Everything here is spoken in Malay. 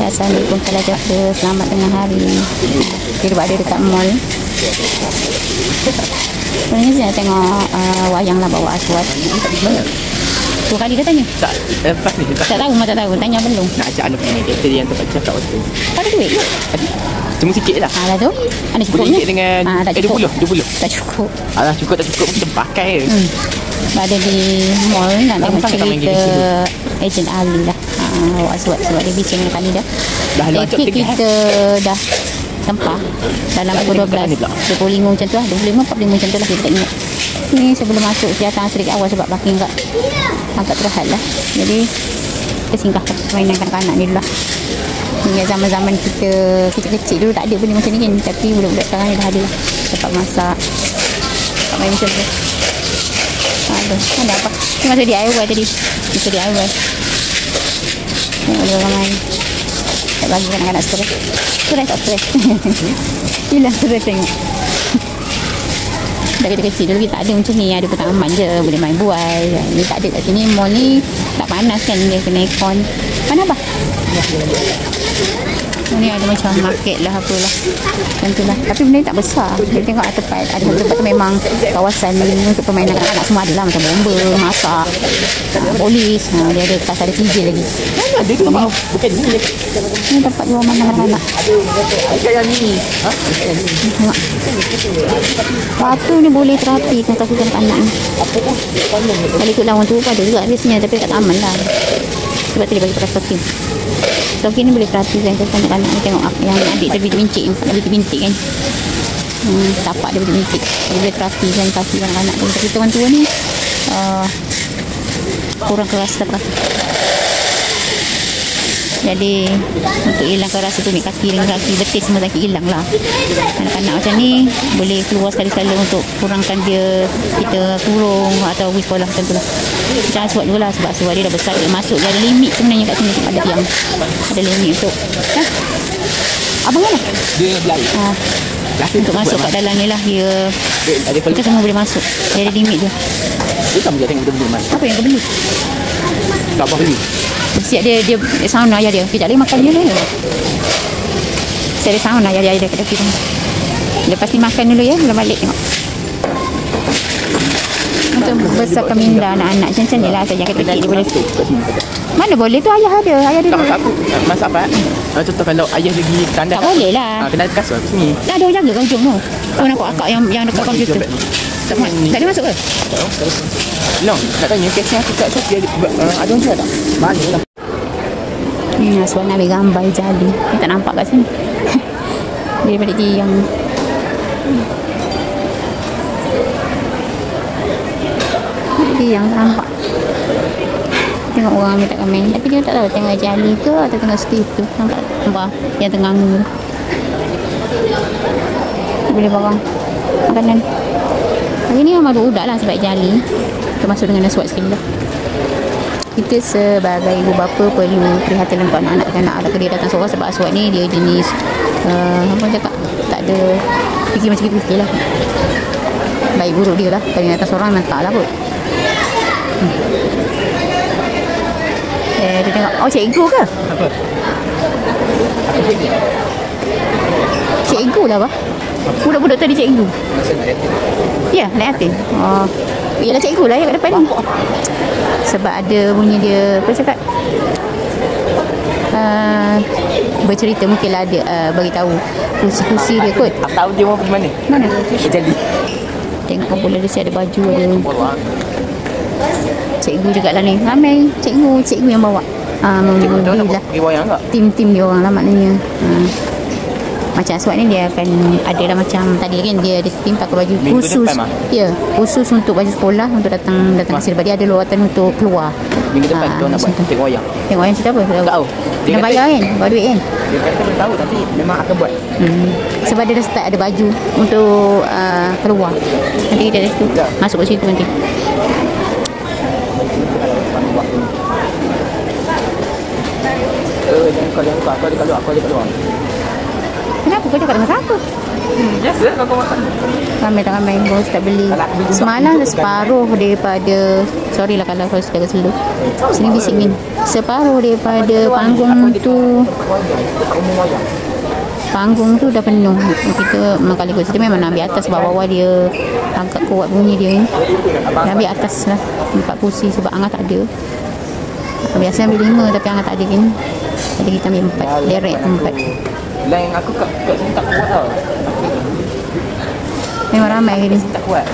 Assalamualaikum Kala Jasa, selamat tengah hari. Kita berada dekat mall. Sebenarnya saya nak tengok wayang lah bawa Aswad. Dua kali dah tanya? Tak, lepas ni tak tahu, tak tahu. Tanya belum? nak ajak anak pergi kereta yang tempat cakap waktu tu. Tak ada duit ke? Cuma sikit lah. Dah tu? Ada cukupnya? RM10 dengan tak cukup. 20. Tak cukup. Alah, cukup tak cukup kita pakai je. Berada di mall nak tengok cerita Ejen Ali lah. Aswad sebab dia bising dengan kali dah. Tiket kita dah tempah dalam pukul 12 25 macam tu lah, 25 45 macam tu lah, kita tak ingat. Ni sebelum masuk dia datang sedikit awal sebab parking agak terhad lah. Jadi kita singgah mainan kanak-kanak ni dulu lah. Ni zaman-zaman kita kecil-kecil dulu tak ada benda macam ni kan, tapi budak-budak sekarang ni dah ada lah. Tempat masak, tempat main macam tu. Ada apa? Ni masa DIY tadi. Kita DIY. Tengok dia orang main. Tak bagi kanak-kanak stres. Stres tak stres. Yelah stres tengok. Dah kita kecil dulu kita tak ada macam ni. Ada taman je, boleh main buai. Ni tak ada kat sini. Mall ni tak panas kan, dia kena aircon. Mana abah? Ni ada macam market lah apalah. Macam tu lah. Tapi benda ni tak besar. Kita tengok ada tempat. Ada satu tempat tu memang kawasan untuk permainan anak-anak semua ada lah. Macam bomba, masak, polis. Dia ada pasal ada CJ lagi. Mana ada tu? Bukan ni. Ni tempat jual mainan anak-anak. Dekat yang ni. Tengok. Batu ni boleh terapi kan kasih anak-anak ni. Kalau ikut lawan tu pun ada juga biasanya. Tapi kat taman lah. Sebab tu dia bagi pakai stocking. Stocking ni boleh perhatikan kanak-kanak ni. Tengok yang adik dia bintik bintik kan. Tapak dia bintik. Dia boleh perhatikan kaki anak-anak tu. Tapi tuan tua ni kurang keras lah. Jadi untuk hilangkan rasa tu, kaki dengan kaki betis semua sakit hilang lah. Anak-anak macam ni boleh keluar sekali-sekala untuk kurangkan dia, kita kurung atau pergi sekolah macam tu lah. Macam Aswad juga lah, sebab Aswad dia dah besar, dia masuk, dia ada limit sebenarnya kat sini. Ada yang ada limit untuk abang mana? Dia berlari. Untuk masuk kat dalam ni lah, dia kita semua boleh masuk. Dia ada limit je. Dia tak boleh tengok benda-benda mas. Apa yang kau beli? Tak apa beli. Siap dia sauna ayah dia. Kejap lagi makan je lah. Siap dia sauna ayah dia kat tepi tu. Lepas ni makan dulu ya, belum balik tengok. Untuk besarkan minda anak-anak macam ni lah. Saya kata dia boleh. Mana boleh tu, ayah ada. Ayah ada. Tak aku masak apa? Contoh kalau ayah lagi tandas. Tak boleh lah. Kena ada kasut kat sini. Dah ada orang jaga kat ujung tu. Kau nampak akak yang dekat komputer. Tak boleh masuk ke? No, nak tanya kesnya aku kat Shopee ada orang jual tak? Banyak lah. Aswad nak ambil gambar jali. Dia tak nampak kat sini. Dia daripada yang yang nampak. Tengok orang ambil tak komen. Tapi dia tak tahu tengok jali ke atau tengok Steve tu. Nampak yang tengah ngul. Boleh barang makanan. Hari ni memang budak lah sebab jali. Termasuk dengan Aswad sekali lah. Kita sebagai ibu bapa perlu prihatin untuk anak-anak kanak-kanak. Dia datang seorang sebab Aswad ni dia jenis apa cakap, tak ada fikir macam kita lah. Baik buruk dia lah. Kalau datang seorang memang tak lah kot. Dia tengok. Oh, cikgu ke? Apa? Cikgu lah apa? Budak-budak tadi cikgu. Ya, naik hati. Oh, ialah cikgu lah ya kat depan ni. Sebab ada bunyi dia, apa cakap? bercerita, mungkinlah dia bagi tahu kursi-kursi dia kot. Aku tahu dia mau pergi mana. Mana? Jadi. Tengok pula dia ada baju ada. Cikgu juga lah ni. Ramai cikgu yang bawa. Mengundi lah. Pergi wayang tak? Tim-tim dia orang lah maknanya. Macam Aswad ni dia akan ada lah macam tadi kan dia ada tim pakai baju Minggu khusus. depan, Ya, khusus untuk baju sekolah untuk datang hasil. Dia ada lawatan untuk keluar. Minggu depan dia nak buat tengok wayang. Tengok wayang cerita apa? Tak tahu. Dia bayar kan? Bawa duit kan? Dia kata dia tahu tapi memang akan buat. Sebab dia dah start ada baju untuk keluar. Nanti kita dari situ masuk ke situ nanti. Jangan kau ada kat luar. Kenapa kau cakap dengan siapa? Biasa kau makan. Ramai baru start beli. Semalam separuh daripada, sorry lah kalau sudah slow. Sini bising ni. Separuh daripada panggung tu dah penuh. Kita kali kita memang nak ambil atas, bawah dia agak kuat bunyi dia ni. Dah ambil atas lah 4 kursi sebab Angah tak ada. Biasa ambil 5 tapi Angah tak ada kan. Jadi kita ambil 4, direct 4. Lain aku kat sini tak kuat tau. Memang ramai ni. Tak kuat.